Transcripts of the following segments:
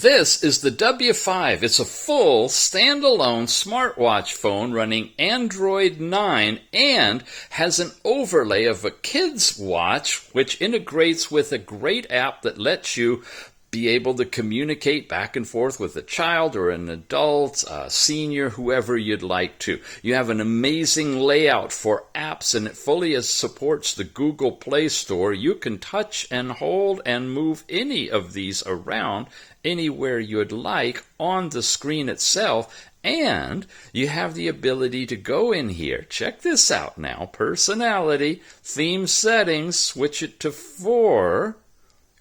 This is the W5. It's a full standalone smartwatch phone running Android 9 and has an overlay of a kid's watch which integrates with a great app that lets you be able to communicate back and forth with a child or an adult, a senior, whoever you'd like to. You have an amazing layout for apps, and it fully supports the Google Play Store. You can touch and hold and move any of these around anywhere you'd like on the screen itself. And you have the ability to go in here. Check this out now. Personality, theme settings, switch it to 4.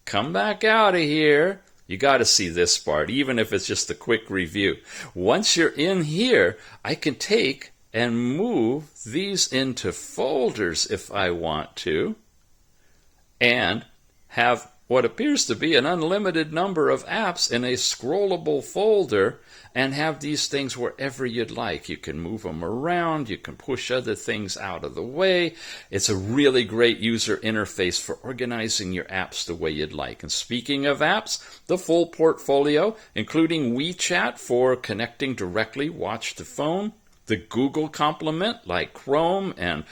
Come back out of here. You got to see this part, even if it's just a quick review. Once you're in here, I can take and move these into folders if I want to, and have what appears to be an unlimited number of apps in a scrollable folder, and have these things wherever you'd like. You can move them around, you can push other things out of the way. It's a really great user interface for organizing your apps the way you'd like. And speaking of apps, the full portfolio, including WeChat for connecting directly, watch the phone, the Google complement like Chrome and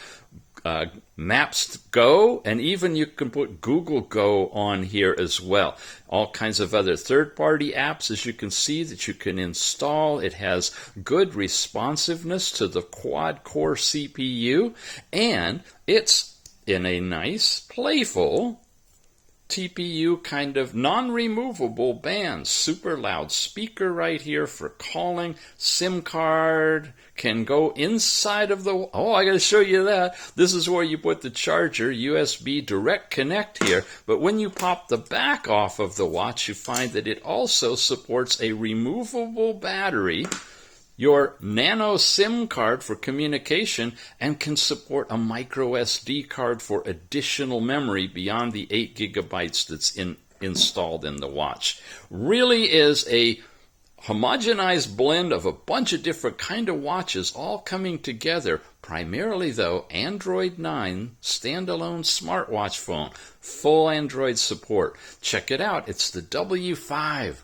MapsGo, and even you can put GoogleGo on here as well. All kinds of other third-party apps, as you can see, that you can install. It has good responsiveness to the quad-core CPU, and it's in a nice, playful TPU kind of non-removable band. Super loud speaker right here for calling. SIM card can go inside of the... Oh, I got to show you that. This is where you put the charger, USB direct connect here. But when you pop the back off of the watch, you find that it also supports a removable battery, your nanoSIM card for communication, and can support a microSD card for additional memory beyond the 8 gigabytes that's installed in the watch. Really is a homogenized blend of a bunch of different kind of watches all coming together. Primarily, though, Android 9 standalone smartwatch phone, full Android support. Check it out. It's the W5.